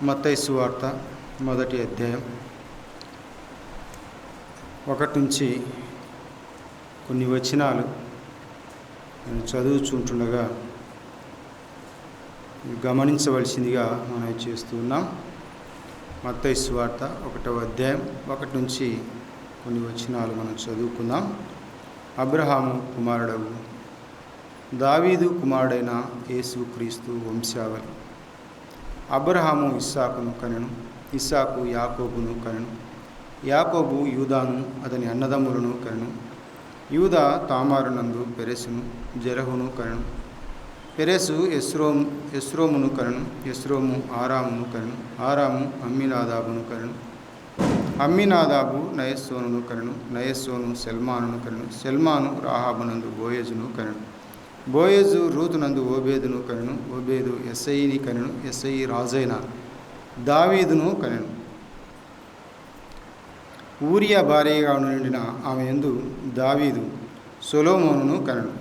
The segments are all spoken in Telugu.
మత్తయి సువార్త మొదటి అధ్యాయం 1 నుంచి కొన్ని వచనాలు నేను చదువుచుంటుండగా గమనించవలసిందిగా మనం చేస్తున్నాం. మత్తయి సువార్త 1వ అధ్యాయం 1 నుంచి కొన్ని వచనాలు మనం చదువుకుందాం. అబ్రహాము కుమారుడగు దావీదు కుమారుడైన యేసుక్రీస్తు వంశావళి. అబ్రహాము ఇస్సాకును కనెను, ఇస్సాకు యాకోబును కనెను, యాకోబు యూదాను అతని అన్నదమ్ములను కనెను, యూదా తామారునందు పెరెసును జెరహును కనెను, పెరెసు ఎస్రోమును కనెను, ఎస్రోము ఆరామును కనెను, ఆరాము అమ్మినాదాబును కనెను, అమ్మినాదాబు నయస్సోనును కనెను, నయస్సోను సెల్మానును కనెను, సెల్మాను రాహాబునందు బోయజును కనెను, బోయజు రూతునందు ఓబేదును కనెను, ఓబేదు యెస్సయిని కనెను, యెస్సయి రాజైన దావీదును కనెను. ఊరియా భార్యగా నిండిన ఆమె యందు దావీదు సొలొమోనును కనెను,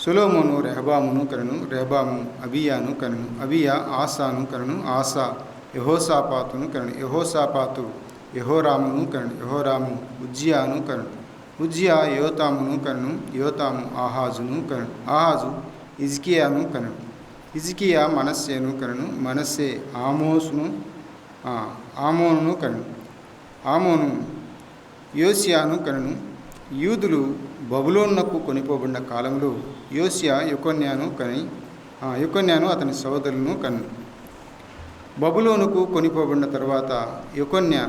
సొలొమోను రెహబామును కనెను, రెహబాము అబియాను కనెను, అబియా ఆసాను కనెను, ఆసా యెహోషాపాతును కనెను, యెహోషాపాతు యెహోరామును కనెను, యెహోరాము ఉజ్జియాను కనెను, ఉజ్జియా యోతామును కనెను, యోతాము ఆహాజును కనెను, ఆహాజు హిజ్కియాను కనెను, హిజ్కియా మనస్సేను కనెను, మనస్సే ఆమోనును కనెను, ఆమోను యోసియాను కనెను. యూదులు బబులోనునకు కొనిపోబడిన కాలంలో యోసియా యెకొన్యాను అతని సోదరులను కనెను. బబులోనుకు కొనిపోబడిన తర్వాత యెకొన్యా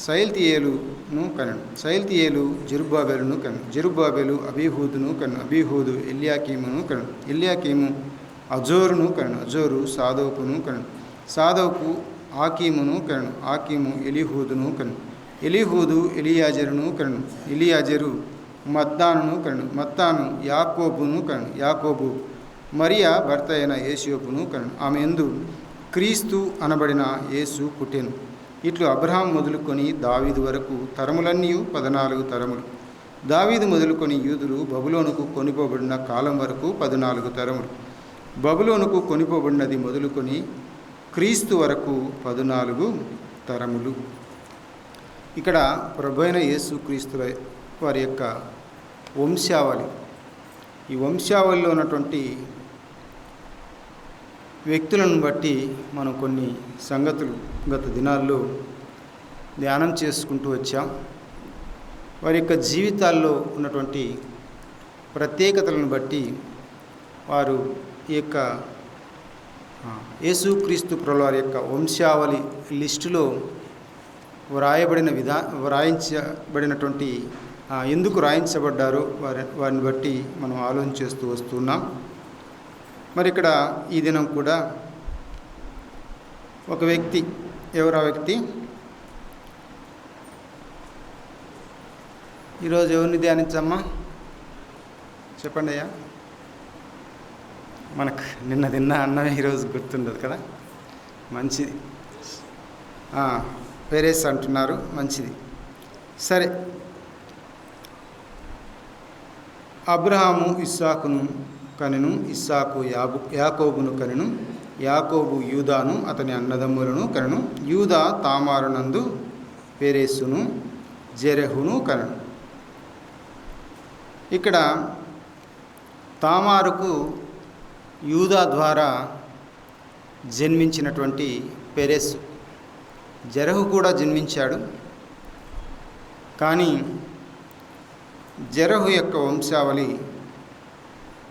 సయల్తీయేలును కనెను, సయల్తీయేలు జెరుబ్బాబెలును కనెను, జెరుబ్బాబెలు అబీహూదును కనెను, అబీహూదు ఎల్యాకీమును కనెను, ఎల్యాకీము అజోరును కనెను, అజోరు సాదోకును కనెను, సాదోకు ఆకీమును కనెను, ఆకీము ఎలీహూదును కనెను, ఎలీహూదు ఎలియాజరును కనెను, ఎలియాజరు మత్తానును కనెను, మత్తాను యాకోబును కనెను, యాకోబు మరియా భర్త అయిన యేసోపును కనెను. ఆమె యందు క్రీస్తు అనబడిన యేసు పుట్టెను. ఇట్లు అబ్రహాం మొదలుకొని దావీదు వరకు తరములన్నీ 14 తరములు. దావీదు మొదలుకొని యూదులు బబులోనుకు కొనిపోబడిన కాలం వరకు 14 తరములు. బబులోనుకు కొనిపోబడినది మొదలుకొని క్రీస్తు వరకు 14 తరములు. ఇక్కడ ప్రభువైన యేసుక్రీస్తు వారి యొక్క వంశావళి, ఈ వంశావళిలో ఉన్నటువంటి వ్యక్తులను బట్టి మనం కొన్ని సంగతులు గత దినాల్లో ధ్యానం చేసుకుంటూ వచ్చాం. వారి యొక్క జీవితాల్లో ఉన్నటువంటి ప్రత్యేకతలను బట్టి వారు ఈ యొక్క యేసుక్రీస్తు ప్రభుల వారి యొక్క వంశావళి లిస్టులో వ్రాయించబడినటువంటి ఎందుకు రాయించబడ్డారో వారిని బట్టి మనం ఆలోచన చేస్తూ వస్తున్నాం. మరి ఇక్కడ ఈ దినం కూడా ఒక వ్యక్తి, ఎవరు ఆ వ్యక్తి? ఈరోజు ఎవరిని ధ్యానించమ్మా? చెప్పండి అయ్యా. మనకు నిన్న తిన్న అన్నమే ఈరోజు గుర్తుండదు కదా, మంచిది. పెరేస్ అంటున్నారు, మంచిది. సరే, అబ్రహాము ఇస్సాకును కనెను, ఇస్సాకు యాకోబును కనెను, యాకోబు యూదాను అతని అన్నదమ్ములను కనెను, యూదా తామారునందు పెరెసును జెరహును కనెను. ఇక్కడ తామారుకు యూదా ద్వారా జన్మించినటువంటి పెరెసు, జెరహు కూడా జన్మించాడు. కానీ జెరహు యొక్క వంశావళి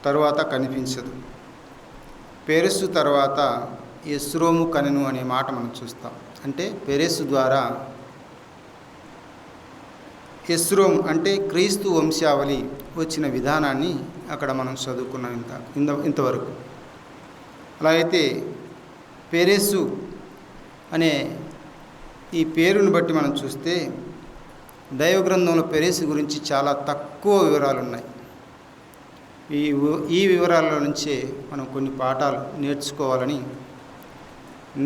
తరువాత కనిపించదు. పెరెసు తర్వాత ఎస్రోము కనెను అనే మాట మనం చూస్తాం. అంటే పెరెసు ద్వారా ఎస్రోము అంటే క్రీస్తు వంశావళి వచ్చిన విధానాన్ని అక్కడ మనం చదువుకున్నాం ఇంతవరకు. అలా అయితే పెరెసు అనే ఈ పేరును బట్టి మనం చూస్తే దైవగ్రంథంలో పెరెసు గురించి చాలా తక్కువ వివరాలు ఉన్నాయి. ఈ వివరాల నుంచే మనం కొన్ని పాఠాలు నేర్చుకోవాలని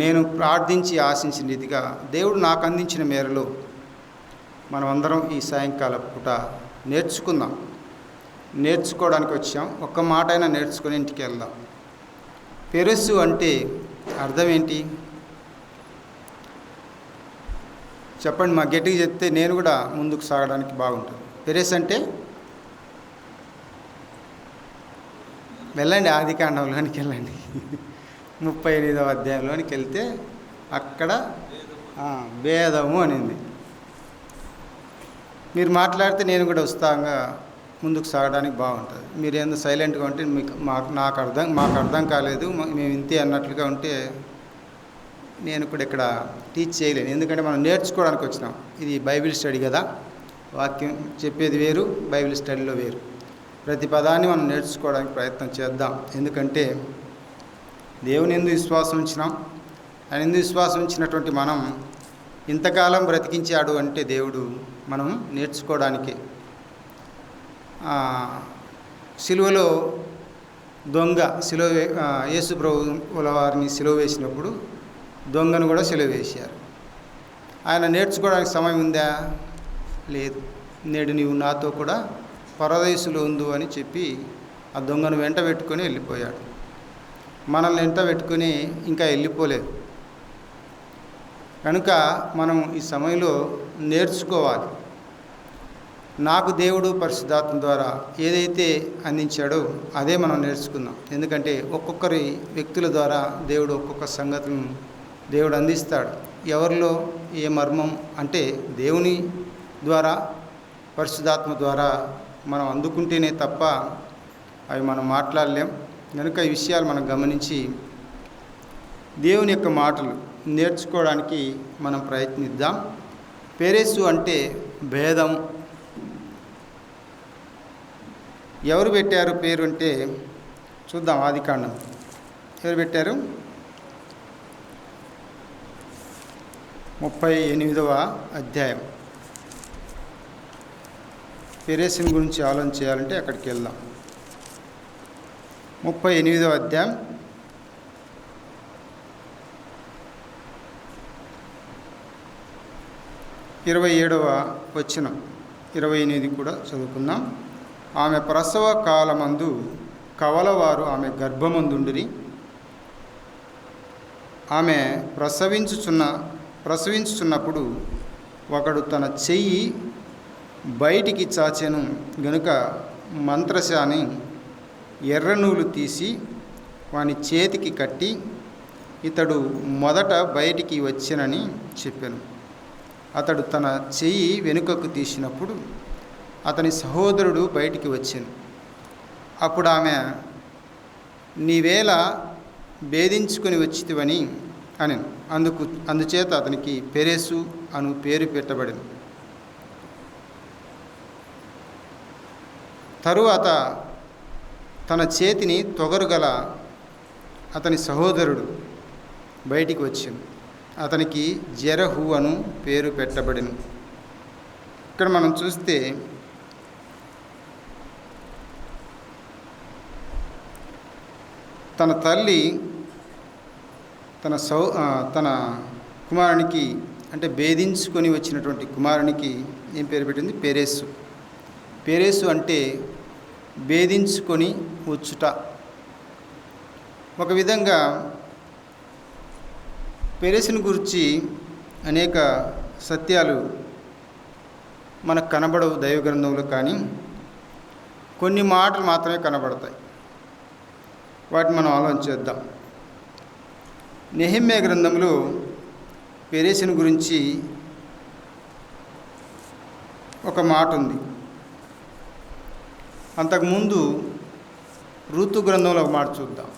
నేను ప్రార్థించి ఆశించిన రీతిగా దేవుడు నాకు అందించిన మేరలో మనమందరం ఈ సాయంకాల పూట నేర్చుకోవడానికి వచ్చాం. ఒక్క మాట అయినా నేర్చుకొని ఇంటికి వెళ్దాం. పెరెసు అంటే అర్థం ఏంటి? చెప్పండి, మా గట్టిగా చెప్తే నేను కూడా ముందుకు సాగడానికి బాగుంటుంది. పెరేస్ అంటే వెళ్ళండి, ఆదికాండంలోనికి వెళ్ళండి. 38వ అధ్యాయంలోనికి వెళ్తే అక్కడ భేదము అనింది. మీరు మాట్లాడితే నేను కూడా ఉత్సాహంగా ముందుకు సాగడానికి బాగుంటుంది. మీరు ఏందో సైలెంట్గా ఉంటే మాకు అర్థం కాలేదు, మేము ఇంతే అన్నట్లుగా ఉంటే నేను కూడా ఇక్కడ టీచ్ చేయలేను. ఎందుకంటే మనం నేర్చుకోవడానికి వచ్చినాం. ఇది బైబిల్ స్టడీ కదా, వాక్యం చెప్పేది వేరు, బైబిల్ స్టడీలో వేరు. ప్రతి పదాన్ని మనం నేర్చుకోవడానికి ప్రయత్నం చేద్దాం. ఎందుకంటే దేవుని యందు విశ్వాసం ఉంచినాం. ఆయన యందు విశ్వాసం ఉంచినటువంటి మనం ఇంతకాలం బ్రతికించాడు అంటే దేవుడు మనం నేర్చుకోవడానికి. సిలువలో దొంగ యేసు ప్రభువుల వారిని సిలువ వేసినప్పుడు దొంగను కూడా సిలువ వేశారు. ఆయన నేర్చుకోవడానికి సమయం ఉందా? లేదు. నేడు నీవు నాతో కూడా పరదేశులు ఉండు అని చెప్పి ఆ దొంగను వెంట పెట్టుకొని వెళ్ళిపోయాడు. మనల్ని వెంట పెట్టుకొని ఇంకా వెళ్ళిపోలేదు. కనుక మనం ఈ సమయంలో నేర్చుకోవాలి. నాకు దేవుడు పరిశుద్ధాత్మ ద్వారా ఏదైతే అందించాడో అదే మనం నేర్చుకుందాం. ఎందుకంటే ఒక్కొక్కరి వ్యక్తుల ద్వారా దేవుడు ఒక్కొక్క సంగతులను దేవుడు అందిస్తాడు. ఎవరిలో ఏ మర్మం అంటే దేవుని ద్వారా, పరిశుద్ధాత్మ ద్వారా మనం అందుకుంటేనే తప్ప అవి మనం మాట్లాడలేం. కనుక ఈ విషయాలు మనం గమనించి దేవుని యొక్క మాటలు నేర్చుకోవడానికి మనం ప్రయత్నిద్దాం. పెరేసు అంటే భేదం. ఎవరు పెట్టారు పేరు అంటే చూద్దాం. ఆదికాండం ఎవరు పెట్టారు? 38వ అధ్యాయం. పెరేసుని గురించి ఆలోచన చేయాలంటే అక్కడికి వెళ్దాం. 38వ అధ్యాయం 27వ వచనం, 28 కూడా చదువుకుందాం. ఆమె ప్రసవ కాలమందు కవలవారు ఆమె గర్భమందుండిరి. ఆమె ప్రసవించుచున్నప్పుడు ఒకడు తన చెయ్యి బయటికి చాచెను గనుక మంత్రశాని ఎర్రనూలు తీసి వాని చేతికి కట్టి ఇతడు మొదట బయటికి వచ్చెనని చెప్పాను. అతడు తన చెయ్యి వెనుకకు తీసినప్పుడు అతని సహోదరుడు బయటికి వచ్చాను. అప్పుడు ఆమె నీవేళ భేదించుకొని వచ్చితివని అని అందుచేత అతనికి పెరేసు అను పేరు పెట్టబడింది. తరువాత తన చేతిని తొగరుగల అతని సహోదరుడు బయటికి వచ్చాను. అతనికి జెరహు అను పేరు పెట్టబడింది. ఇక్కడ మనం చూస్తే తన తల్లి తన కుమారునికి అంటే భేదించుకొని వచ్చినటువంటి కుమారునికి ఏం పేరు పెట్టింది? పెరేసు. పెరేసు అంటే భేదించుకొని వచ్చుట. ఒక విధంగా పెరేసుని గురించి అనేక సత్యాలు మనకు కనబడవు దైవ గ్రంథంలో, కానీ కొన్ని మాటలు మాత్రమే కనబడతాయి. వాటిని మనం ఆలోచన చేద్దాం. నెహెమ్యా గ్రంథంలో పెరేసుని గురించి ఒక మాట ఉంది. అంతకుముందు ఋతు గ్రంథంలో ఒక మాట చూద్దాం.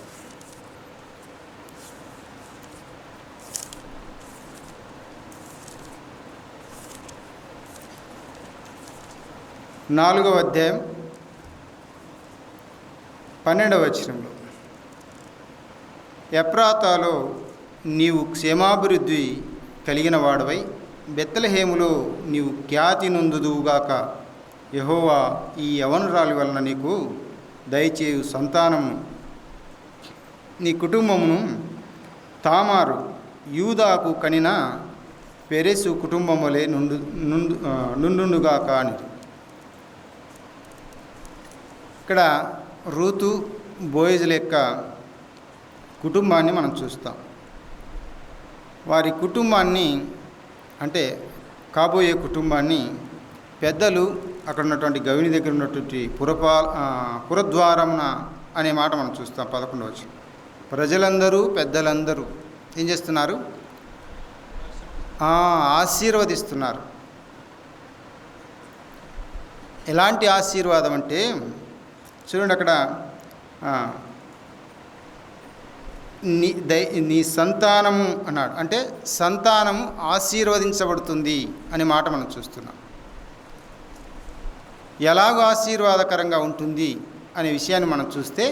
నాలుగవ అధ్యాయం 12వ వచనంలో ఎఫ్రాతాలో నీవు క్షేమాభివృద్ధి కలిగిన వాడవై బెత్లెహేములో నీవు ఖ్యాతి నొందుదువుగాక. యెహోవా ఈ యవనురాలి వలన నీకు దయచేయు సంతానము నీ కుటుంబమును తామారు యూదాకు కనిన పెరేసు కుటుంబములే నుండుగాక అని. ఇక్కడ రూతు బోయజుల యొక్క కుటుంబాన్ని మనం చూస్తాం. వారి కుటుంబాన్ని అంటే కాబోయే కుటుంబాన్ని పెద్దలు అక్కడ ఉన్నటువంటి గవిని దగ్గర ఉన్నటువంటి పురద్వారమున అనే మాట మనం చూస్తాం. 11వ వచనం. ప్రజలందరూ పెద్దలందరూ ఏం చేస్తున్నారు? ఆశీర్వదిస్తున్నారు. ఎలాంటి ఆశీర్వాదం అంటే చూడండి, అక్కడ నీ సంతానము అన్నాడు. అంటే సంతానము ఆశీర్వదించబడుతుంది అనే మాట మనం చూస్తున్నాం. ఎలాగో ఆశీర్వాదకరంగా ఉంటుంది అనే విషయాన్ని మనం చూస్తే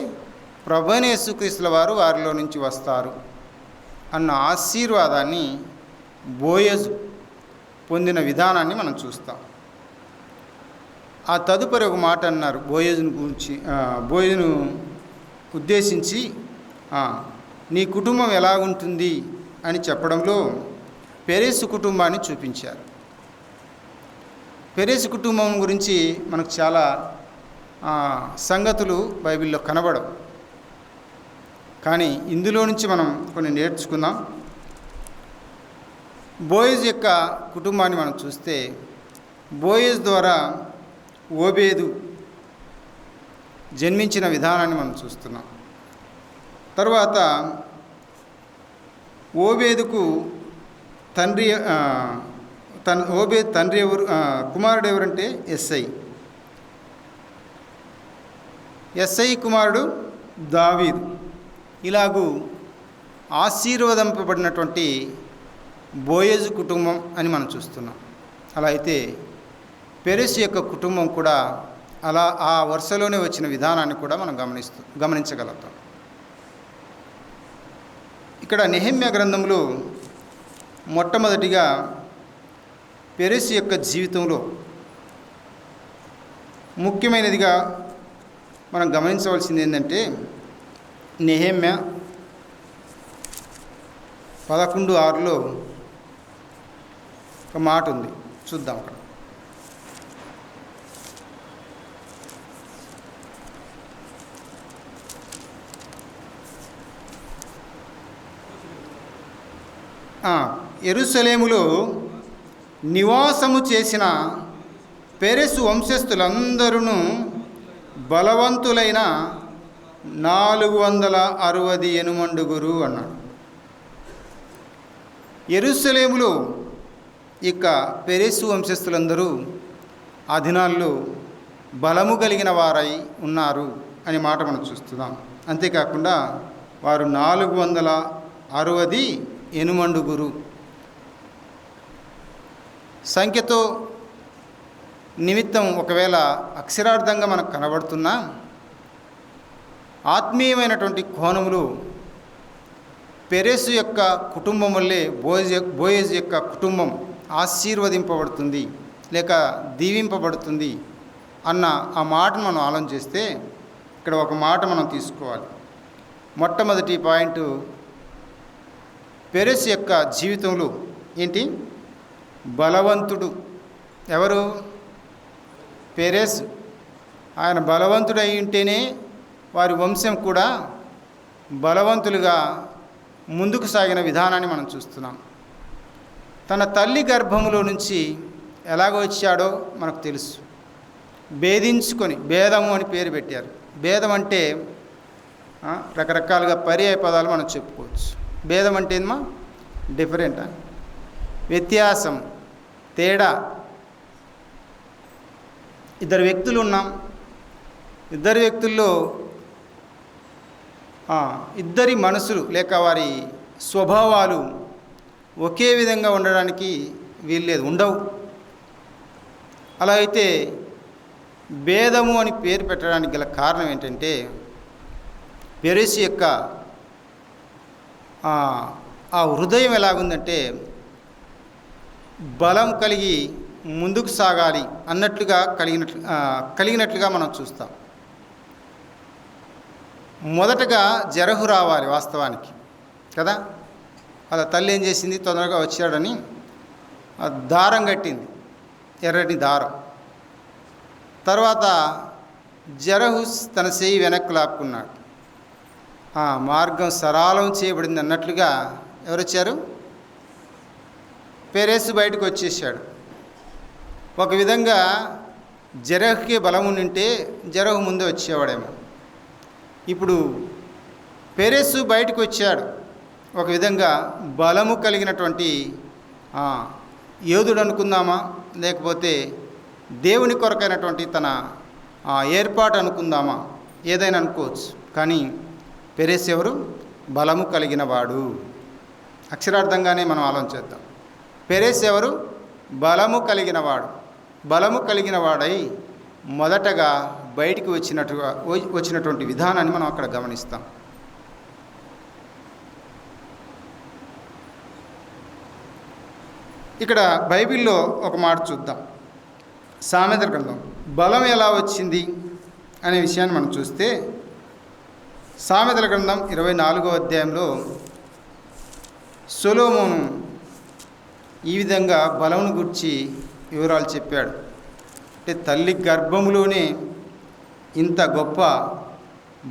ప్రభువైన యేసుక్రీస్తుల వారు వారిలో నుంచి వస్తారు అన్న ఆశీర్వాదాన్ని బోయజు పొందిన విధానాన్ని మనం చూస్తాం. ఆ తదుపరి ఒక మాట అన్నారు బోయజును ఉద్దేశించి, నీ కుటుంబం ఎలాగుంటుంది అని చెప్పడంలో పెరెసు కుటుంబాన్ని చూపించారు. పెరెసు కుటుంబం గురించి మనకు చాలా సంగతులు బైబిల్లో కనబడవు, కానీ ఇందులో నుంచి మనం కొన్ని నేర్చుకుందాం. బోయజ్ యొక్క కుటుంబాన్ని మనం చూస్తే బోయజ్ ద్వారా ఓబేదు జన్మించిన విధానాన్ని మనం చూస్తున్నాం. తర్వాత ఓబేదుకు ఓబేదు తండ్రి ఎవరు? కుమారుడు ఎవరంటే ఎస్ఐ కుమారుడు దావీదు. ఇలాగూ ఆశీర్వదింపబడినటువంటి బోయజు కుటుంబం అని మనం చూస్తున్నాం. అలా అయితే పెరెసు యొక్క కుటుంబం కూడా అలా ఆ వరుసలోనే వచ్చిన విధానాన్ని కూడా మనం గమనించగలుగుతాం. ఇక్కడ నెహెమ్యా గ్రంథంలో మొట్టమొదటిగా పెరెసు యొక్క జీవితంలో ముఖ్యమైనదిగా మనం గమనించవలసింది ఏంటంటే నెహెమ్యా 11:6లో ఒక మాట ఉంది, చూద్దాం. అక్కడ యెరూషలేములో నివాసము చేసిన పెరెసు వంశస్థులందరూ బలవంతులైన 460 అన్నాడు. యెరూషలేములో ఇక పెరెసు వంశస్థులందరూ ఆ దినాల్లో బలము కలిగిన వారై ఉన్నారు అనే మాట మనం చూస్తున్నాం. అంతేకాకుండా వారు 460 సంఖ్యతో నిమిత్తం ఒకవేళ అక్షరార్థంగా మనకు కనబడుతున్నా ఆత్మీయమైనటువంటి కోణములు పెరెసు యొక్క కుటుంబం వల్లే బోయజ్ యొక్క కుటుంబం ఆశీర్వదింపబడుతుంది లేక దీవింపబడుతుంది అన్న ఆ మాటను మనం ఆలోచన చేస్తే ఇక్కడ ఒక మాట మనం తీసుకోవాలి. మొట్టమొదటి పాయింట్, పెరెసు యొక్క జీవితంలో ఏంటి? బలవంతుడు. ఎవరు? పెరెసు. ఆయన బలవంతుడై ఉంటేనే వారి వంశం కూడా బలవంతులుగా ముందుకు సాగిన విధానాన్ని మనం చూస్తున్నాం. తన తల్లి గర్భములో నుంచి ఎలాగ వచ్చాడో మనకు తెలుసు. భేదించుకొని, భేదము అని పేరు పెట్టారు. భేదం అంటే రకరకాలుగా పర్యాయ పదాలు మనం చెప్పుకోవచ్చు. భేదం అంటే ఏమో డిఫరెంటా, వ్యత్యాసం, తేడా. ఇద్దరు వ్యక్తులు ఉన్నాం. ఇద్దరు వ్యక్తుల్లో ఇద్దరి మనసులు లేక వారి స్వభావాలు ఒకే విధంగా ఉండడానికి వీల్లేదు, ఉండవు. అలా అయితే భేదము అని పేరు పెట్టడానికి గల కారణం ఏంటంటే పెరెసు యొక్క ఆ హృదయం ఎలాగుందంటే బలం కలిగి ముందుకు సాగాలి అన్నట్లుగా కలిగినట్లుగా మనం చూస్తాం. మొదటగా జరహు రావాలి వాస్తవానికి కదా. అలా తల్లి ఏం చేసింది? తొందరగా వచ్చాడని దారం కట్టింది, ఎర్రటి దారం. తర్వాత జరహు తన చేయి వెనక్కు లాక్కున్నాడు. మార్గం సరళం చేయబడింది అన్నట్లుగా ఎవరు వచ్చారు? పెరెసు బయటకు వచ్చేసాడు. ఒక విధంగా జరహుకి బలం ఉండింటే జరహు ముందే వచ్చేవాడేమో. ఇప్పుడు పెరెస్సు బయటకు వచ్చాడు, ఒక విధంగా బలము కలిగినటువంటి యోధుడు అనుకుందామా, లేకపోతే దేవుని కొరకైనటువంటి తన ఏర్పాటు అనుకుందామా, ఏదైనా అనుకోవచ్చు. కానీ పెరెస్ ఎవరు? బలము కలిగిన వాడు. అక్షరార్థంగానే మనం ఆలోచించేద్దాం. పెరెస్ ఎవరు? బలము కలిగిన వాడు. బలము కలిగిన వాడై మొదటగా బయటికి వచ్చినటువంటి విధానాన్ని మనం అక్కడ గమనిస్తాం. ఇక్కడ బైబిల్లో ఒక మాట చూద్దాం. సామెతల గ్రంథం బలం ఎలా వచ్చింది అనే విషయాన్ని మనం చూస్తే, సామెతల గ్రంథం 24వ అధ్యాయంలో సొలొమోను ఈ విధంగా బలమును గురించి వివరాలు చెప్పాడు. అంటే తల్లి గర్భంలోనే ఇంత గొప్ప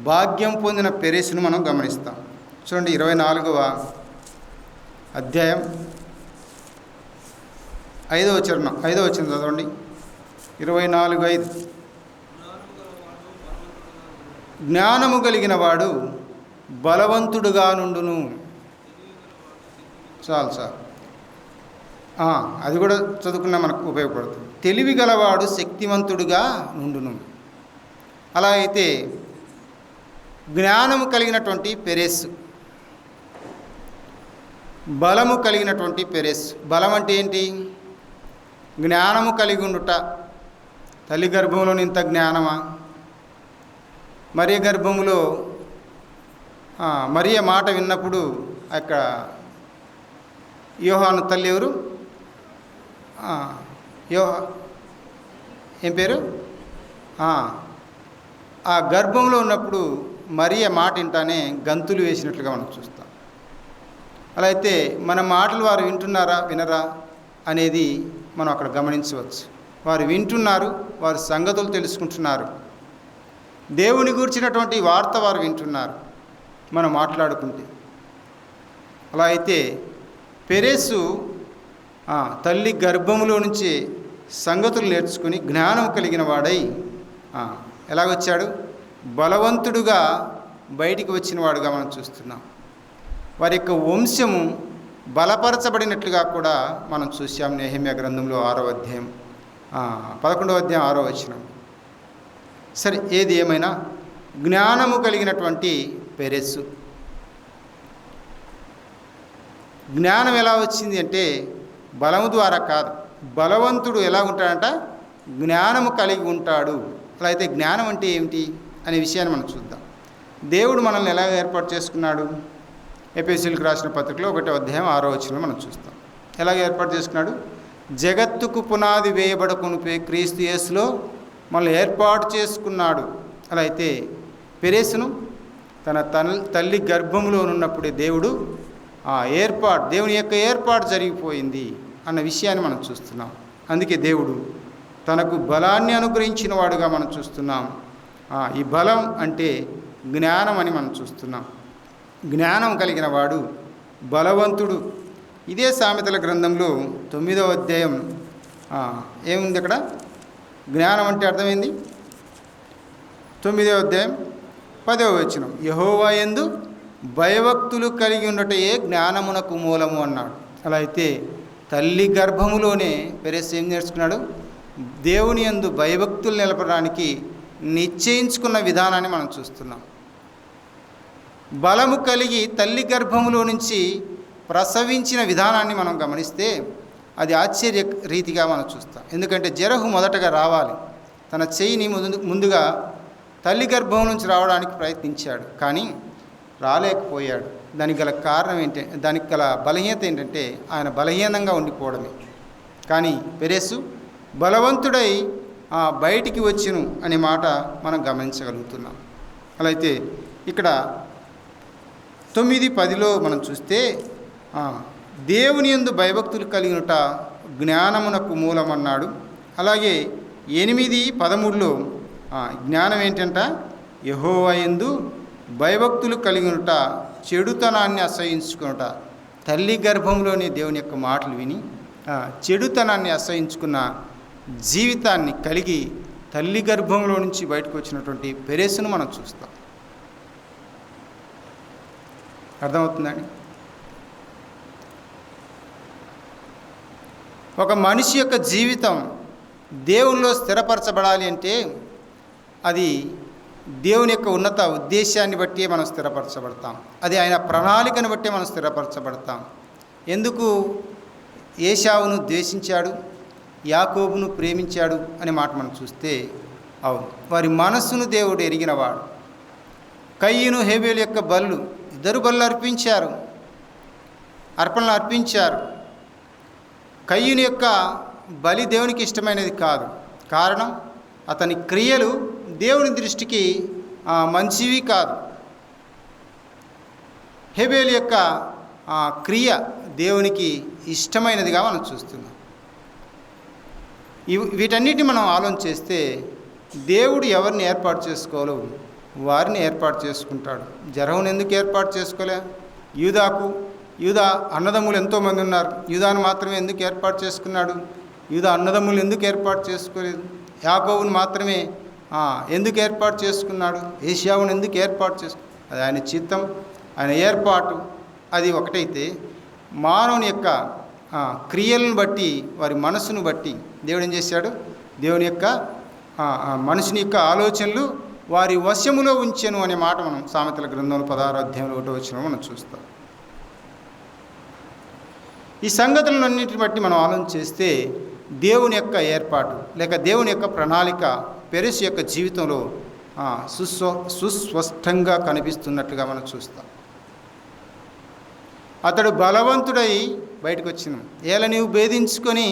భాగ్యం పొందిన పెరెస్సును మనం గమనిస్తాం. చూడండి, 24వ అధ్యాయం 5వ వచనం చదవండి. 24:5 జ్ఞానము కలిగిన వాడు బలవంతుడుగా నుండును. చాలు అది కూడా చదువుకున్నా మనకు ఉపయోగపడుతుంది. తెలివి గలవాడు శక్తివంతుడుగా నుండును. అలా అయితే జ్ఞానము కలిగినటువంటి పెరెస్, బలము కలిగినటువంటి పెరెస్. బలం అంటే ఏంటి? జ్ఞానము కలిగి ఉండుట. తల్లి గర్భంలో ఇంత జ్ఞానమా? మరియ గర్భములో మరియ మాట విన్నప్పుడు అక్కడ యోహాను తల్లి ఎవరు? ఏం పేరు? ఆ గర్భంలో ఉన్నప్పుడు మరియ మాట వింటానే గంతులు వేసినట్లుగా మనం చూస్తాం. అలా అయితే మన మాటలు వారు వింటున్నారా వినరా అనేది మనం అక్కడ గమనించవచ్చు. వారు వింటున్నారు, వారు సంగతులు తెలుసుకుంటున్నారు, దేవుని గూర్చినటువంటి వార్త వారు వింటున్నారు మనం మాట్లాడుకుంటే. అలా అయితే పెరెస్సు తల్లి గర్భములో నుంచి సంగతులు నేర్చుకుని జ్ఞానం కలిగిన వాడై ఎలాగొచ్చాడు? బలవంతుడుగా బయటికి వచ్చిన వాడుగా మనం చూస్తున్నాం. వారి యొక్క వంశము బలపరచబడినట్లుగా కూడా మనం చూసాం. నెహెమ్యా గ్రంథంలో 6వ అధ్యాయం 11వ అధ్యాయం 6వ వచనం. సరే, ఏది ఏమైనా జ్ఞానము కలిగినటువంటి పెరెస్సు. జ్ఞానం ఎలా వచ్చింది అంటే బలము ద్వారా కాదు. బలవంతుడు ఎలా ఉంటాడంట? జ్ఞానము కలిగి ఉంటాడు. అలా అయితే జ్ఞానం అంటే ఏమిటి అనే విషయాన్ని మనం చూద్దాం. దేవుడు మనల్ని ఎలా ఏర్పాటు చేసుకున్నాడు? ఎఫెసీయులకు రాసిన పత్రికలో 1వ అధ్యాయం 6వ వచనంలో మనం చూస్తాం. ఎలాగ ఏర్పాటు చేసుకున్నాడు? జగత్తుకు పునాది వేయబడకునిపై క్రీస్తు యేసులో మనల్ని ఏర్పాటు చేసుకున్నాడు. అలా అయితే పెరెస్సును తన తల్లి గర్భంలో ఉన్నప్పుడే దేవుని యొక్క ఏర్పాటు జరిగిపోయింది అన్న విషయాన్ని మనం చూస్తున్నాం. అందుకే దేవుడు తనకు బలాన్ని అనుగ్రహించిన వాడుగా మనం చూస్తున్నాం. ఈ బలం అంటే జ్ఞానం అని మనం చూస్తున్నాం. జ్ఞానం కలిగిన వాడు బలవంతుడు. ఇదే సామెతల గ్రంథంలో 9వ అధ్యాయం ఏముంది అక్కడ? జ్ఞానం అంటే అర్థమైంది. 9వ అధ్యాయం 10వ వచనం, యెహోవా యందు భయభక్తులు కలిగి ఉండటయే జ్ఞానమునకు మూలము అన్నాడు. అలా అయితే తల్లి గర్భములోనే పెరెస్ ఏం నేర్చుకున్నాడు? దేవుని యందు భయభక్తులు నిలపడానికి నిశ్చయించుకున్న విధానాన్ని మనం చూస్తున్నాం. బలము కలిగి తల్లి గర్భములో నుంచి ప్రసవించిన విధానాన్ని మనం గమనిస్తే అది ఆశ్చర్య రీతిగా మనం చూస్తాం. ఎందుకంటే జరహు మొదటగా రావాలి, తన చెయ్యిని ముందుగా తల్లి గర్భం నుంచి రావడానికి ప్రయత్నించాడు, కానీ రాలేకపోయాడు. దానికి గల కారణం ఏంటంటే, దానికి గల బలహీనత ఏంటంటే ఆయన బలహీనంగా ఉండిపోవడమే. కానీ పెరెస్సు బలవంతుడై బయటికి వచ్చును అనే మాట మనం గమనించగలుగుతున్నాం. అలా అయితే ఇక్కడ 9:10లో మనం చూస్తే దేవుని యందు భయభక్తులు కలిగినట జ్ఞానమునకు మూలమన్నాడు. అలాగే 8:13లో జ్ఞానం ఏంటంట? యెహోవా యందు భయభక్తులు కలిగినట చెడుతనాన్ని అసహించుకున్నట. తల్లి గర్భంలోని దేవుని యొక్క మాటలు విని చెడుతనాన్ని అసహించుకున్న జీవితాన్ని కలిగి తల్లి గర్భంలో నుంచి బయటకు వచ్చినటువంటి పెరెస్సును మనం చూస్తాం. అర్థమవుతుందండి? ఒక మనిషి యొక్క జీవితం దేవునిలో స్థిరపరచబడాలి అంటే అది దేవుని యొక్క ఉన్నత ఉద్దేశాన్ని బట్టి మనం స్థిరపరచబడతాం. అది ఆయన ప్రణాళికను బట్టి మనం స్థిరపరచబడతాం. ఎందుకు ఏశావును ద్వేషించాడు, యాకోబును ప్రేమించాడు అనే మాట మనం చూస్తే, అవును, వారి మనస్సును దేవుడు ఎరిగినవాడు. కయ్యను హేబేలు యొక్క బళ్ళు, ఇద్దరు బళ్ళు అర్పణలు అర్పించారు. కయ్యను యొక్క బలి దేవునికి ఇష్టమైనది కాదు. కారణం, అతని క్రియలు దేవుని దృష్టికి మంచివి కాదు. హేబేలు యొక్క క్రియ దేవునికి ఇష్టమైనదిగా మనం చూస్తున్నాం. వీటన్నిటిని మనం ఆలోచన చేస్తే దేవుడు ఎవరిని ఏర్పాటు చేసుకోవాలో వారిని ఏర్పాటు చేసుకుంటాడు. జరహును ఎందుకు ఏర్పాటు చేసుకోలే? యూదా అన్నదమ్ములు ఎంతోమంది ఉన్నారు, యూదాను మాత్రమే ఎందుకు ఏర్పాటు చేసుకున్నాడు? యూదా అన్నదమ్ములు ఎందుకు ఏర్పాటు చేసుకోలేదు? యాకోబును మాత్రమే ఎందుకు ఏర్పాటు చేసుకున్నాడు? ఏశావును ఎందుకు ఏర్పాటు చేసుకున్నాడు? అది ఆయన చిత్తం, ఆయన ఏర్పాటు. అది ఒకటైతే మానవుని యొక్క క్రియలను బట్టి, వారి మనసును బట్టి దేవుడు ఏం చేశాడు? దేవుని యొక్క మనుషుని యొక్క ఆలోచనలు వారి వశములో ఉంచెను అనే మాట మనం సామెతల గ్రంథంలో 16వ అధ్యాయంలో 1వ వచనంలో మనం చూస్తాం. ఈ సంగతులన్నింటిని బట్టి మనం ఆలోచన చేస్తే దేవుని యొక్క ఏర్పాటు లేక దేవుని యొక్క ప్రణాళిక పెరెస్ యొక్క జీవితంలో సుస్పష్టంగా కనిపిస్తున్నట్టుగా మనం చూస్తాం. అతడు బలవంతుడై బయటకు వచ్చిన ఏల నీవు భేదించుకొని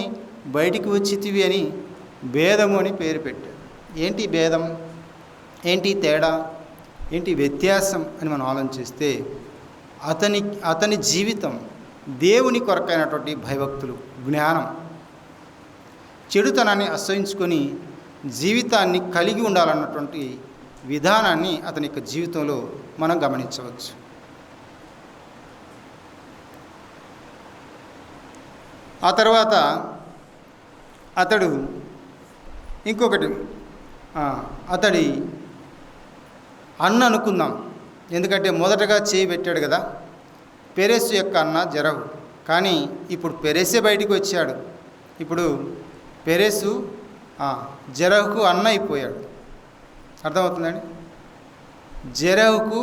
బయటికి వచ్చితివి అని భేదము అని పేరు పెట్టాడు. ఏంటి భేదం? ఏంటి తేడా? ఏంటి వ్యత్యాసం అని మనం ఆలోచిస్తే అతని జీవితం దేవుని కొరకైనటువంటి భయభక్తులు, జ్ఞానం, చెడుతనాన్ని అసహించుకొని జీవితాన్ని కలిగి ఉండాలన్నటువంటి విధానాన్ని అతని యొక్క జీవితంలో మనం గమనించవచ్చు. ఆ తర్వాత అతడు ఇంకొకటి, అతడి అన్న అనుకుందాం, ఎందుకంటే మొదటగా చేయి పెట్టాడు కదా, పెరెస్ యొక్క అన్న జరహు. కానీ ఇప్పుడు పెరెసే బయటికి వచ్చాడు. ఇప్పుడు పెరెసు జరహుకు అన్న అయిపోయాడు. అర్థమవుతుందండి? జరహుకు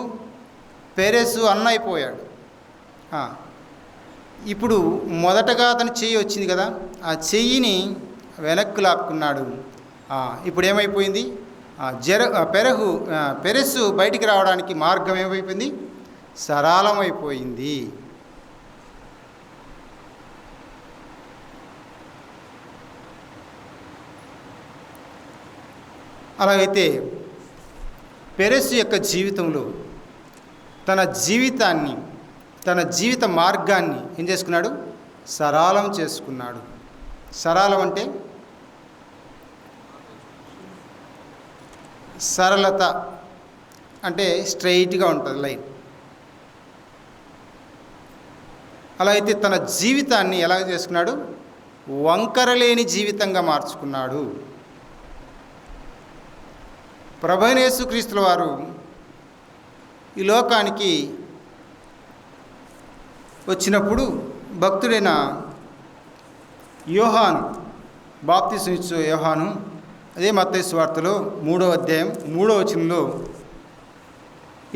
పెరెసు అన్న అయిపోయాడు. ఇప్పుడు మొదటగా అతని చెయ్యి వచ్చింది కదా, ఆ చెయ్యిని వెనక్కు లాక్కున్నాడు. ఇప్పుడు ఏమైపోయింది? పెరెసు బయటికి రావడానికి మార్గం ఏమైపోయింది? సరళమైపోయింది. అలాగైతే పెరెసు యొక్క జీవితంలో తన జీవితాన్ని, తన జీవిత మార్గాన్ని ఏం చేసుకున్నాడు? సరళం చేసుకున్నాడు. సరళం అంటే సరళత, అంటే స్ట్రైట్గా ఉంటుంది లైన్. అలా అయితే తన జీవితాన్ని ఎలా చేసుకున్నాడు? వంకరలేని జీవితంగా మార్చుకున్నాడు. ప్రభువైన యేసుక్రీస్తుల వారు ఈ లోకానికి వచ్చినప్పుడు భక్తుడైన యోహాను, బాప్తిసం ఇచ్చే యోహాను, అదే మత్తయి సువార్తలో 3వ అధ్యాయం 3వ వచనంలో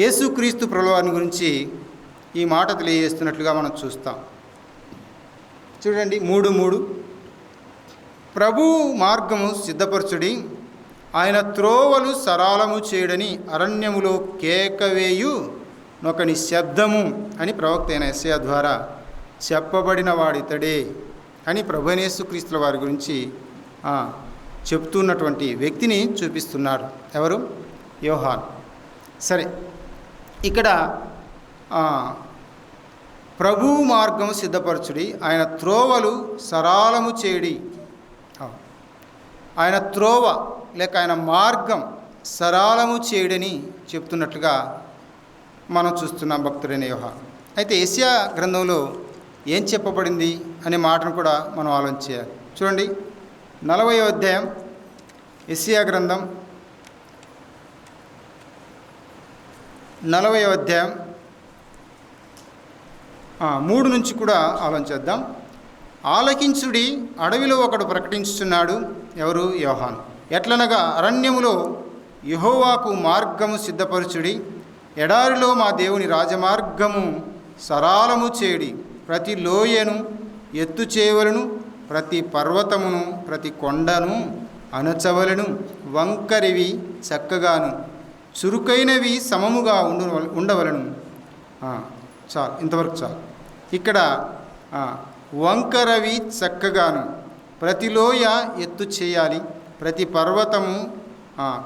యేసుక్రీస్తు ప్రభువారిని గురించి ఈ మాట తెలియజేస్తున్నట్లుగా మనం చూస్తాం. చూడండి 3:3, ప్రభు మార్గము సిద్ధపరచుడి, ఆయన త్రోవలు సరళము చేయడని అరణ్యములో కేకవేయు నొకని శబ్దము అని ప్రవక్త అయిన యెషయా ద్వారా చెప్పబడిన వాడితడే అని ప్రభువైన యేసుక్రీస్తుల వారి గురించి చెప్తున్నటువంటి వ్యక్తిని చూపిస్తున్నారు. ఎవరు? యోహాన్. సరే, ఇక్కడ ప్రభు మార్గము సిద్ధపరచుడి, ఆయన త్రోవలు సరళము చేయడి. ఆయన త్రోవ లేక ఆయన మార్గం సరళము చేయడని చెప్తున్నట్లుగా మనం చూస్తున్నాం భక్తుడైన యోహాను. అయితే యెషయా గ్రంథంలో ఏం చెప్పబడింది అనే మాటను కూడా మనం ఆలోచించాలి. చూడండి, 40వ అధ్యాయం యెషయా గ్రంథం 40వ అధ్యాయం 3 నుంచి కూడా ఆలోచించేద్దాం. ఆలకించుడి, అడవిలో ఒకడు ప్రకటించుచున్నాడు. ఎవరు? యోహాను. ఎట్లనగా అరణ్యములో యెహోవాకు మార్గము సిద్ధపరచుడి, ఎడారిలో మా దేవుని రాజమార్గము సరాలము చేడి. ప్రతి లోయను ఎత్తు చేయవలను, ప్రతి పర్వతమును ప్రతి కొండను అణచవలను. వంకరివి చక్కగాను, చురుకైనవి సమముగా ఉండవలను. చాలు, ఇంతవరకు చాలు. ఇక్కడ వంకరవి చక్కగాను, ప్రతి లోయ ఎత్తు చేయాలి, ప్రతి పర్వతము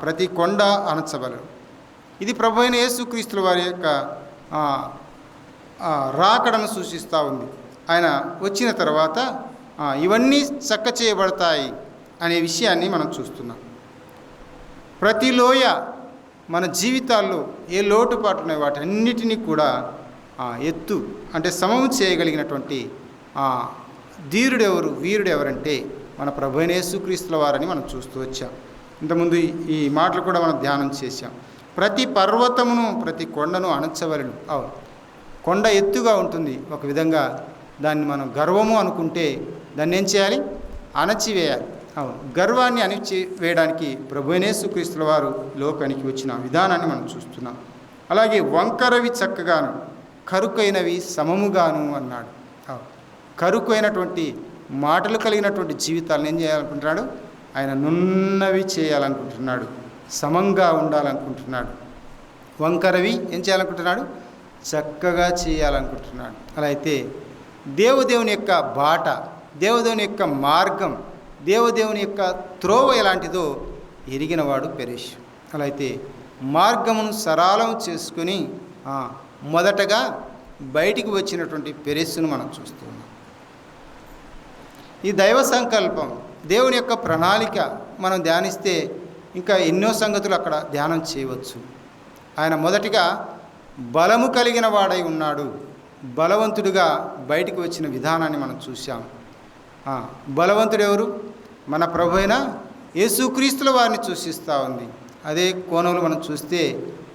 ప్రతి కొండ అణచవలను. ఇది ప్రభువైన యేసుక్రీస్తుల వారి యొక్క రాకడను సూచిస్తూ ఉంది. ఆయన వచ్చిన తర్వాత ఇవన్నీ చక్క చేయబడతాయి అనే విషయాన్ని మనం చూస్తున్నాం. ప్రతి లోయ మన జీవితాల్లో ఏ లోటుపాట్లు ఉన్నాయి వాటన్నిటినీ కూడా ఎత్తు అంటే సమము చేయగలిగినటువంటి ధీరుడెవరు, వీరుడెవరంటే మన ప్రభువైన యేసుక్రీస్తుల వారని మనం చూస్తూ వచ్చాం. ఇంతకుముందు ఈ మాటలు కూడా మనం ధ్యానం చేశాం. ప్రతి పర్వతమును ప్రతి కొండను అణచవలను. అవును, కొండ ఎత్తుగా ఉంటుంది, ఒక విధంగా దాన్ని మనం గర్వము అనుకుంటే దాన్ని ఏం చేయాలి? అణచివేయాలి. అవును, గర్వాన్ని అణచివేయడానికి ప్రభువైన యేసుక్రీస్తుల వారు లోకానికి వచ్చిన విధానాన్ని మనం చూస్తున్నాం. అలాగే వంకరవి చక్కగాను, కరుకైనవి సమముగాను అన్నాడు. కరుకైనటువంటి మాటలు కలిగినటువంటి జీవితాలను ఏం చేయాలనుకుంటున్నాడు? ఆయన నున్నవి చేయాలనుకుంటున్నాడు, సమంగా ఉండాలనుకుంటున్నాడు. వంకరవి ఏం చేయాలనుకుంటున్నాడు? చక్కగా చేయాలనుకుంటున్నాడు. అలా అయితే దేవుని యొక్క బాట, దేవుని యొక్క మార్గం, దేవుని యొక్క త్రోవ ఎలాంటిదో ఎరిగినవాడు పెరెషు. అలా అయితే మార్గమును సరళం చేసుకుని మొదటగా బయటికి వచ్చినటువంటి పెరెస్సును మనం చూస్తున్నాం. ఈ దైవ సంకల్పం, దేవుని యొక్క ప్రణాళిక మనం ధ్యానిస్తే ఇంకా ఎన్నో సంగతులు అక్కడ ధ్యానం చేయవచ్చు. ఆయన మొదటిగా బలము కలిగిన వాడై ఉన్నాడు. బలవంతుడిగా బయటికి వచ్చిన విధానాన్ని మనం చూసాం. బలవంతుడు ఎవరు? మన ప్రభువైన యేసుక్రీస్తుల వారిని సూచిస్తూ ఉంది. అదే కోణంలో మనం చూస్తే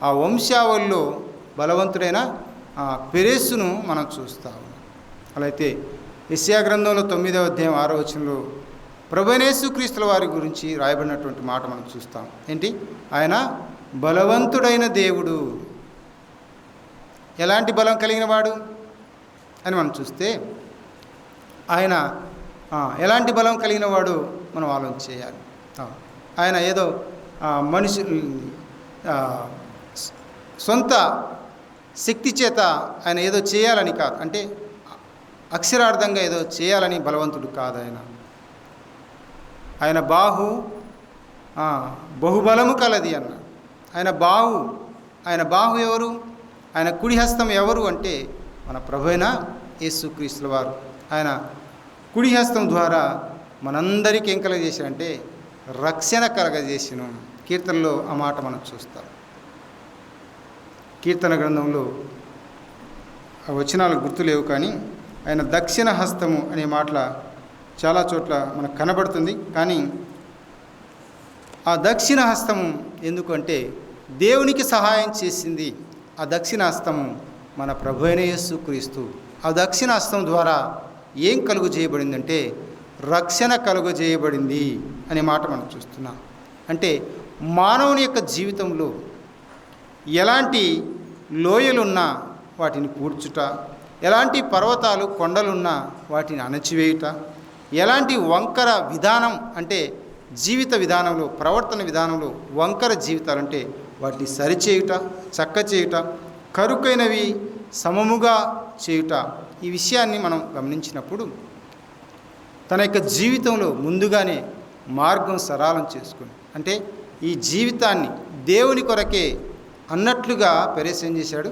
ఆ వంశావళిలో బలవంతుడైన పెరెస్సును మనం చూస్తాం. అలా అయితే యెషయా గ్రంథంలో 9వ అధ్యాయం 6వ వచనంలో ప్రభువైన యేసుక్రీస్తుల వారి గురించి రాయబడినటువంటి మాట మనం చూస్తాం. ఏంటి? ఆయన బలవంతుడైన దేవుడు. ఎలాంటి బలం కలిగిన వాడు అని మనం చూస్తే ఆయన ఎలాంటి బలం కలిగిన వాడు మనం ఆలోచన చేయాలి. ఆయన ఏదో మనిషి సొంత శక్తి చేత ఆయన ఏదో చేయాలని కాదు, అంటే అక్షరార్థంగా ఏదో చేయాలని బలవంతుడు కాదు. ఆయన బహుబలము కలది అన్న. ఆయన బాహు ఎవరు? ఆయన కుడి హస్తం ఎవరు అంటే మన ప్రభువైన యేసుక్రీస్తుల వారు. ఆయన కుడి హస్తం ద్వారా మనందరికీ ఏం కలగజేశాడంటే రక్షణ కలగజేసిను. కీర్తనలో ఆ మాట మనం చూస్తాం. కీర్తన గ్రంథంలో ఆ వచనాలు గుర్తులేవు, కానీ ఆయన దక్షిణ హస్తము అనే మాటల చాలా చోట్ల మనకు కనబడుతుంది. కానీ ఆ దక్షిణ హస్తము ఎందుకంటే దేవునికి సహాయం చేసింది. ఆ దక్షిణ హస్తము మన ప్రభువైన యేసుక్రీస్తు. ఆ దక్షిణ హస్తం ద్వారా ఏం కలుగు చేయబడిందంటే రక్షణ కలుగు చేయబడింది అనే మాట మనం చూస్తున్నాం. అంటే మానవుని యొక్క జీవితంలో ఎలాంటి లోయలున్నా వాటిని పూడ్చుట, ఎలాంటి పర్వతాలు కొండలున్నా వాటిని అణచివేయుట, ఎలాంటి వంకర విధానం అంటే జీవిత విధానంలో, ప్రవర్తన విధానంలో వంకర జీవితాలంటే వాటిని సరిచేయుట, చక్క చేయుట, కరుకైనవి సమముగా చేయుట, ఈ విషయాన్ని మనం గమనించినప్పుడు తన యొక్క జీవితంలో ముందుగానే మార్గం సరళం చేసుకుని, అంటే ఈ జీవితాన్ని దేవుని కొరకే అన్నట్లుగా పెరెస్ ఏం చేశాడు?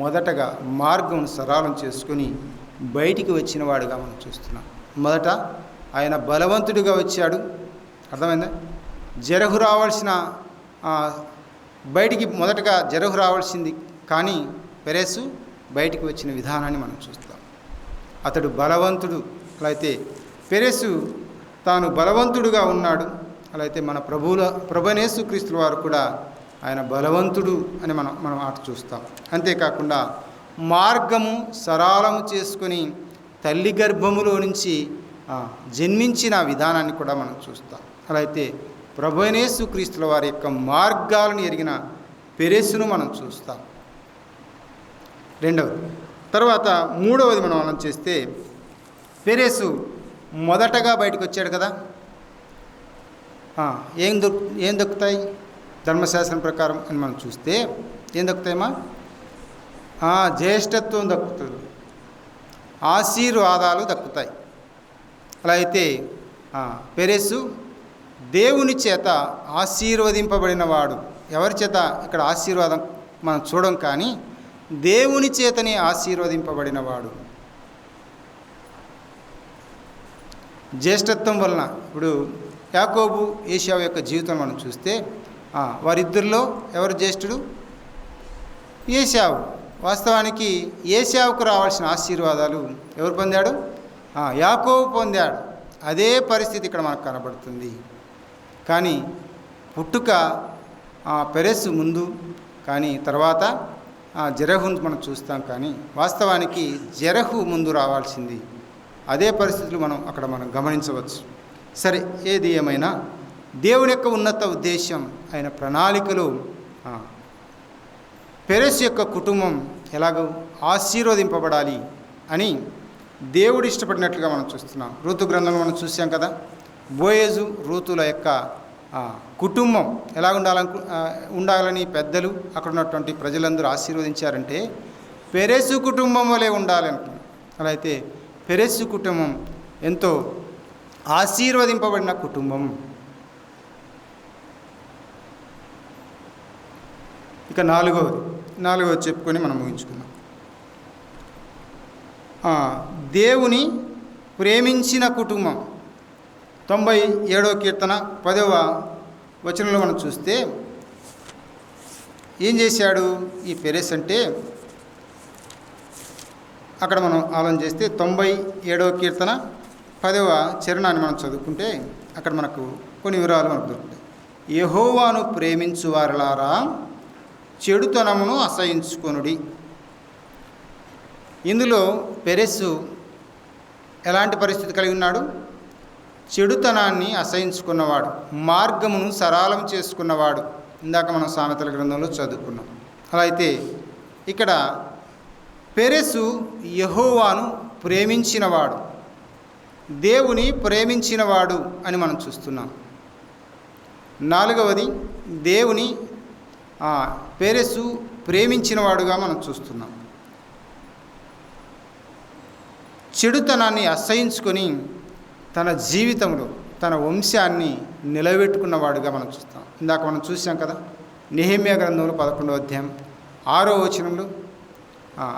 మొదటగా మార్గం సరళం చేసుకుని బయటికి వచ్చిన వాడుగా మనం చూస్తున్నాం. మొదట ఆయన బలవంతుడిగా వచ్చాడు. అర్థమైందా? జరహు రావాల్సిన బయటికి మొదటగా జరహు రావాల్సింది, కానీ పెరెసు బయటికి వచ్చిన విధానాన్ని మనం చూస్తాం. అతడు బలవంతుడు. అయితే పెరెసు తాను బలవంతుడుగా ఉన్నాడు. అలా అయితే మన ప్రభునేసు క్రీస్తుల వారు కూడా ఆయన బలవంతుడు అని మనం ఆట చూస్తాం. అంతేకాకుండా మార్గము సరళము చేసుకొని తల్లి గర్భములో నుంచి జన్మించిన విధానాన్ని కూడా మనం చూస్తాం. అలా అయితే ప్రభునేసు క్రీస్తుల వారి యొక్క మార్గాలను ఎరిగిన పెరెస్సును మనం చూస్తాం. రెండవది. తర్వాత మూడవది మనం ఆలోచన చేస్తే పెరెసు మొదటగా బయటకు వచ్చాడు కదా. ఏం దొక్కుతాయి ధర్మశాస్త్రం ప్రకారం అని మనం చూస్తే ఏం దక్కుతాయమ్మా? జ్యేష్ఠత్వం దక్కుతుంది, ఆశీర్వాదాలు దక్కుతాయి. అలా అయితే పెరెసు దేవుని చేత ఆశీర్వదింపబడినవాడు. ఎవరి చేత ఇక్కడ ఆశీర్వాదం మనం చూడం, కానీ దేవుని చేతనే ఆశీర్వదింపబడినవాడు. జ్యేష్ఠత్వం వలన ఇప్పుడు యాకోబు ఏశావు యొక్క జీవితం మనం చూస్తే వారిద్దరిలో ఎవరు జ్యేష్ఠుడు? ఏశావు. వాస్తవానికి ఏశావుకు రావాల్సిన ఆశీర్వాదాలు ఎవరు పొందాడు? యాకోబు పొందాడు. అదే పరిస్థితి ఇక్కడ మనకు కనబడుతుంది. కానీ పుట్టుక పెరెసు ముందు, కానీ తర్వాత జెరహును మనం చూస్తాం. కానీ వాస్తవానికి జెరహు ముందు రావాల్సింది. అదే పరిస్థితులు మనం గమనించవచ్చు. సరే, ఏది ఏమైనా దేవుని యొక్క ఉన్నత ఉద్దేశం, ఆయన ప్రణాళికలు పెరెసు యొక్క కుటుంబం ఎలాగో ఆశీర్వదింపబడాలి అని దేవుడు ఇష్టపడినట్లుగా మనం చూస్తున్నాం. రూతు గ్రంథంలో మనం చూసాం కదా. బోయేజు రూతుల యొక్క కుటుంబం ఎలా ఉండాలని పెద్దలు అక్కడ ఉన్నటువంటి ప్రజలందరూ ఆశీర్వదించారంటే పెరెసు కుటుంబం వలె ఉండాలి అనుకున్నాం. అలా అయితే పెరెసు కుటుంబం ఎంతో ఆశీర్వదింపబడిన కుటుంబం. ఇక నాలుగవది చెప్పుకొని మనం ముగించుకుందాం. దేవుని ప్రేమించిన కుటుంబం. 97వ కీర్తన 10వ వచనంలో మనం చూస్తే ఏం చేశాడు ఈ పెరెస్ అంటే, అక్కడ మనం ఆలోచన చేస్తే 97వ కీర్తన 10వ చరణాన్ని మనం చదువుకుంటే అక్కడ మనకు కొన్ని వివరాలు మనకు దొరుకుతాయి. యెహోవాను ప్రేమించు వారలారా చెడుతనమును అసహించుకొనుడి. ఇందులో పెరెస్సు ఎలాంటి పరిస్థితి కలిగి ఉన్నాడు? చెడుతనాన్ని అసహించుకున్నవాడు, మార్గమును సరళం చేసుకున్నవాడు. ఇందాక మనం సామెతల గ్రంథంలో చదువుకున్నాం. అలా అయితే ఇక్కడ పెరెసు యెహోవాను ప్రేమించినవాడు, దేవుని ప్రేమించినవాడు అని మనం చూస్తున్నాం. నాలుగవది, దేవుని పెరెసు ప్రేమించినవాడుగా మనం చూస్తున్నాం. చెడుతనాన్ని అసహించుకొని తన జీవితంలో తన వంశాన్ని నిలబెట్టుకున్నవాడుగా మనం చూస్తాం. ఇందాక మనం చూసాం కదా, నెహెమ్యా గ్రంథంలో 11వ అధ్యాయం 6వ వచనంలో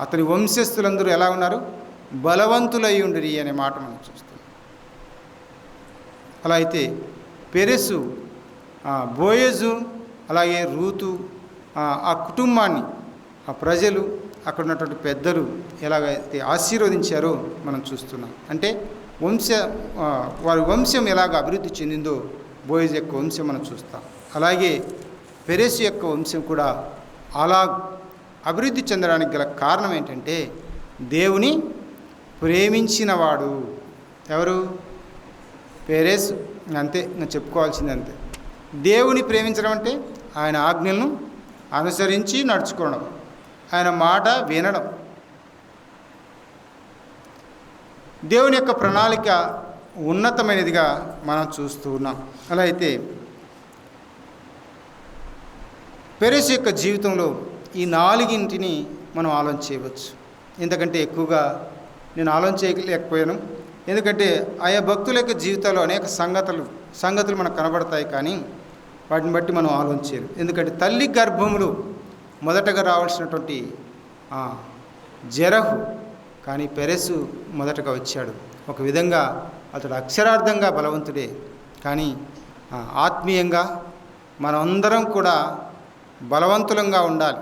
అతని వంశస్థులందరూ ఎలా ఉన్నారు? బలవంతులయ్యుండిరి అనే మాట మనం చూస్తాం. అలా అయితే పెరెసు, బోయేజు, అలాగే రూతు, ఆ కుటుంబాన్ని, ఆ ప్రజలు, అక్కడ ఉన్నటువంటి పెద్దలు ఎలాగైతే ఆశీర్వదించారో మనం చూస్తున్నాం. అంటే వారి వంశం ఎలాగ అభివృద్ధి చెందిందో బోయేజు యొక్క వంశం మనం చూస్తాం. అలాగే పెరెసు యొక్క వంశం కూడా అలా అభివృద్ధి చెందడానికి గల కారణం ఏంటంటే దేవుని ప్రేమించినవాడు. ఎవరు? పెరెసు. అంతే, నేను చెప్పుకోవాల్సింది అంతే. దేవుని ప్రేమించడం అంటే ఆయన ఆజ్ఞలను అనుసరించి నడుచుకోవడం, ఆయన మాట వినడం. దేవుని యొక్క ప్రణాళిక ఉన్నతమైనదిగా మనం చూస్తూ ఉన్నాం. అలా అయితే పెరెసు యొక్క జీవితంలో ఈ నాలుగింటిని మనం ఆలోచన చేయవచ్చు. ఎందుకంటే ఎక్కువగా నేను ఆలోచన చేయలేకపోయాను. ఎందుకంటే ఆయా భక్తుల యొక్క జీవితాల్లో అనేక సంగతులు మనకు కనబడతాయి, కానీ వాటిని బట్టి మనం ఆలోచన చేయలేం. ఎందుకంటే తల్లి గర్భములు మొదటగా రావాల్సినటువంటి జెరహు, కానీ పెరెసు మొదటగా వచ్చాడు. ఒక విధంగా అతడు అక్షరార్థంగా బలవంతుడే, కానీ ఆత్మీయంగా మనమందరం కూడా బలవంతులంగా ఉండాలి.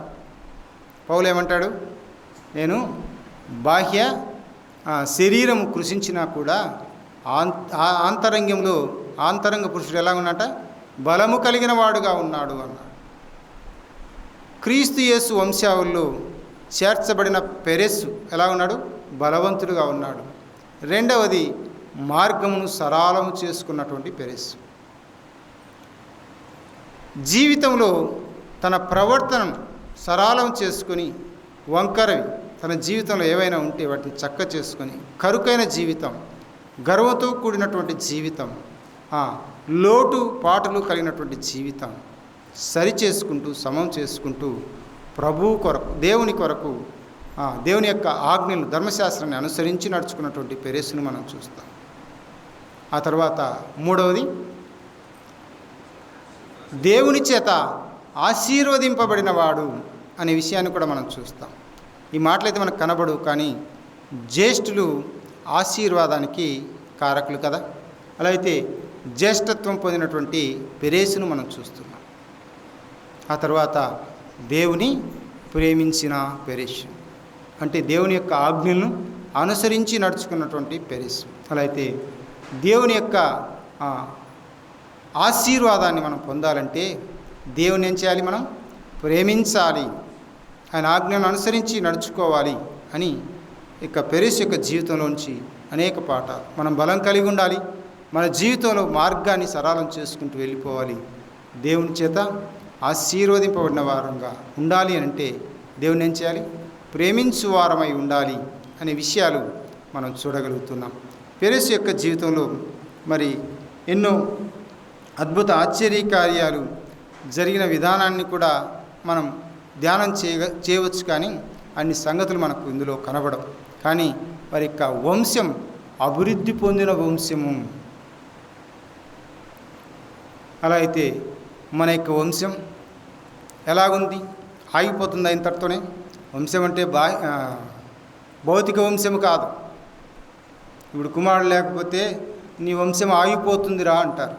పౌలు ఏమంటాడు? నేను బాహ్య శరీరం కృషించినా కూడా ఆంతరంగంలో ఆంతరంగ పురుషుడు ఎలా ఉన్నట బలము కలిగిన వాడుగా ఉన్నాడు అన్నాడు. క్రీస్తు యేసు వంశావళిలో చేర్చబడిన పెరెస్సు ఎలా ఉన్నాడు? బలవంతుడుగా ఉన్నాడు. రెండవది మార్గమును సరళము చేసుకున్నటువంటి పెరెస్సు. జీవితంలో తన ప్రవర్తనను సరళం చేసుకొని వంకరవి తన జీవితంలో ఏవైనా ఉంటే వాటిని చక్క చేసుకొని కరుకైన జీవితం, గర్వంతో కూడినటువంటి జీవితం, లోటు పాటలు కలిగినటువంటి జీవితం సరి చేసుకుంటూ సమం చేసుకుంటూ ప్రభువు కొరకు దేవుని కొరకు దేవుని యొక్క ఆజ్ఞలు ధర్మశాస్త్రాన్ని అనుసరించి నడుచుకున్నటువంటి పెరెస్సును మనం చూస్తాం. ఆ తర్వాత మూడవది దేవుని చేత ఆశీర్వదింపబడిన వాడు అనే విషయాన్ని కూడా మనం చూస్తాం. ఈ మాటలైతే మనకు కనబడు, కానీ జ్యేష్ఠులు ఆశీర్వాదానికి కారకులు కదా. అలా అయితే జ్యేష్ఠత్వం పొందినటువంటి పెరెస్సును మనం చూస్తున్నాం. ఆ తర్వాత దేవుని ప్రేమించిన పెరెస్సు అంటే దేవుని యొక్క ఆజ్ఞలను అనుసరించి నడుచుకున్నటువంటి పెరెస్సు. అలా అయితే దేవుని యొక్క ఆశీర్వాదాన్ని మనం పొందాలంటే దేవుని ఏం చేయాలి? మనం ప్రేమించాలి, ఆయన ఆజ్ఞలను అనుసరించి నడుచుకోవాలి అని ఇక పెరెస్సు యొక్క జీవితంలోంచి అనేక పాఠాలు. మనం బలం కలిగి ఉండాలి, మన జీవితంలో మార్గాన్ని సరళం చేసుకుంటూ వెళ్ళిపోవాలి, దేవుని చేత ఆశీర్వదింపబడిన వారంగా ఉండాలి అంటే దేవుని ఏం చేయాలి? ప్రేమించు వారమై ఉండాలి అనే విషయాలు మనం చూడగలుగుతున్నాం. పెరెస్సు యొక్క జీవితంలో మరి ఎన్నో అద్భుత ఆశ్చర్యకార్యాలు జరిగిన విధానాన్ని కూడా మనం ధ్యానం చేయవచ్చు, కానీ అన్ని సంగతులు మనకు ఇందులో కనబడవు. కానీ వారి యొక్క వంశం అభివృద్ధి పొందిన వంశము. అలా అయితే మన యొక్క వంశం ఎలాగుంది? ఆగిపోతుందా ఇంతటితోనే? వంశం అంటే భౌతిక వంశము కాదు. ఇప్పుడు కుమారుడు లేకపోతే నీ వంశం ఆగిపోతుందిరా అంటారు.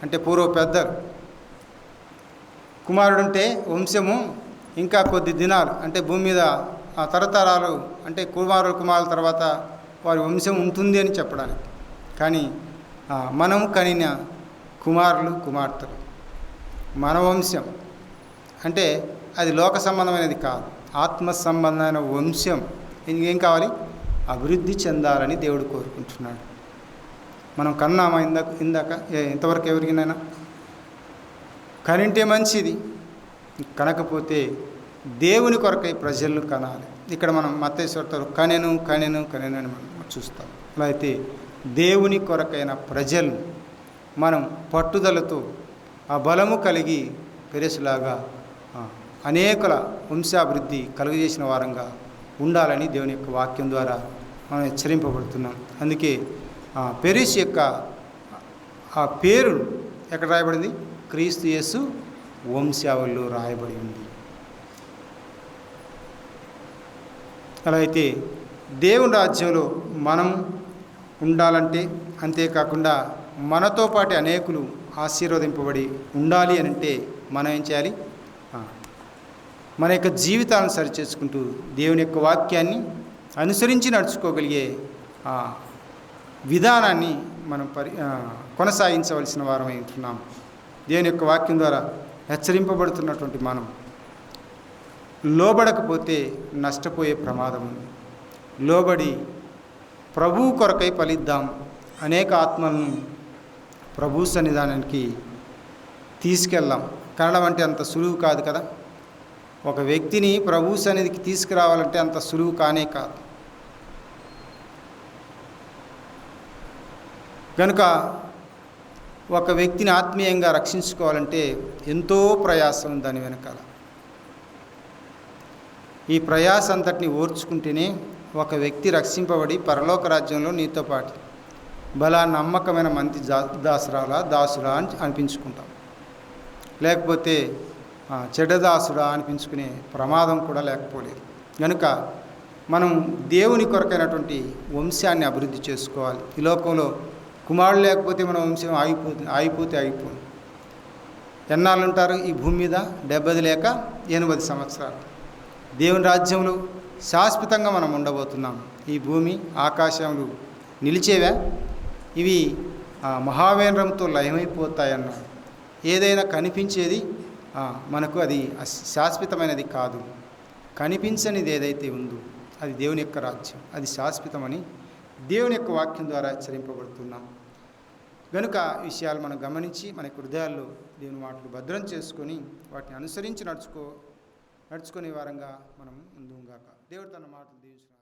అంటే పూర్వ పెద్దలు కుమారుడుంటే వంశము ఇంకా కొద్ది దినాలు, అంటే భూమి మీద తరతరాలు, అంటే కుమారుల తర్వాత వారి వంశం ఉంటుంది అని చెప్పడానికి. కానీ మనం కనిన కుమారులు కుమార్తెలు మన వంశం అంటే అది లోక సంబంధమైనది కాదు, ఆత్మ సంబంధమైన వంశం. ఇంకేం కావాలి? అభివృద్ధి చెందాలని దేవుడు కోరుకుంటున్నాడు. మనం కన్నామా ఇంతవరకు ఎవరికినైనా? కనింటే మంచిది, కనకపోతే దేవుని కొరకై ప్రజలను కనాలి. ఇక్కడ మనం మత్తయి సువార్తలో కనెను కనెను కనెను అని మనం చూస్తాం. అలా అయితే దేవుని కొరకైన ప్రజలను మనం పట్టుదలతో ఆ బలము కలిగి పెరెస్సులాగా అనేకుల వంశాభివృద్ధి కలుగజేసిన వారంగా ఉండాలని దేవుని యొక్క వాక్యం ద్వారా మనం హెచ్చరింపబడుతున్నాం. అందుకే పెరెస్సు యొక్క ఆ పేరు ఎక్కడ రాయబడింది? క్రీస్తు యేసు వంశావళిలో రాయబడి ఉంది. అలా అయితే దేవుని రాజ్యంలో మనం ఉండాలంటే, అంతేకాకుండా మనతో పాటు అనేకులు ఆశీర్వదింపబడి ఉండాలి అని అంటే మనం ఏం చేయాలి? మన యొక్క జీవితాలను సరిచేసుకుంటూ దేవుని యొక్క వాక్యాన్ని అనుసరించి నడుచుకోగలిగే విధానాన్ని మనం కొనసాగించవలసిన వారమై ఉంటున్నాం. దేవుని యొక్క వాక్యం ద్వారా హెచ్చరింపబడుతున్నటువంటి మనం లోబడకపోతే నష్టపోయే ప్రమాదం ఉంది. లోబడి ప్రభువు కొరకై ఫలిద్దాం, అనేక ఆత్మలను ప్రభు సన్నిధానానికి తీసుకెళ్దాం. కనడం అంటే అంత సులువు కాదు కదా. ఒక వ్యక్తిని ప్రభు సన్నిధికి తీసుకురావాలంటే అంత సులువు కానే కాదు. కనుక ఒక వ్యక్తిని ఆత్మీయంగా రక్షించుకోవాలంటే ఎంతో ప్రయాసం దాని వెనకాల. ఈ ప్రయాస అంతటిని ఓర్చుకుంటేనే ఒక వ్యక్తి రక్షింపబడి పరలోక రాజ్యంలో నీతో పాటు బలా నమ్మకమైన మంచి దాసురా అని అనిపించుకుంటాం. లేకపోతే చెడ్డదాసుడా అనిపించుకునే ప్రమాదం కూడా లేకపోలేదు. కనుక మనం దేవుని కొరకైనటువంటి వంశాన్ని అభివృద్ధి చేసుకోవాలి. ఈ లోకంలో కుమారుడు లేకపోతే మన వంశం ఆగిపోతే ఎన్నాళ్ళు ఉంటారు ఈ భూమి మీద? 70 లేక 80 సంవత్సరాలు. దేవుని రాజ్యంలో శాశ్వతంగా మనం ఉండబోతున్నాం. ఈ భూమి ఆకాశములు నిలిచేవా? ఇవి మహావేంద్రంతో లయమైపోతాయన్నాడు. ఏదైనా కనిపించేది మనకు అది శాశ్వతమైనది కాదు. కనిపించనిది ఏదైతే ఉందో అది దేవుని యొక్క రాజ్యం, అది శాశ్వతమని దేవుని యొక్క వాక్యం ద్వారా హెచ్చరింపబడుతున్నాం. కనుక ఈ విషయాలు మనం గమనించి మన హృదయాల్లో దేవుని మాటలు భద్రం చేసుకొని వాటిని అనుసరించి నడుచుకునే వారంగా మనం ముందుగాక. దేవుడు తన మాటలు దీవించును.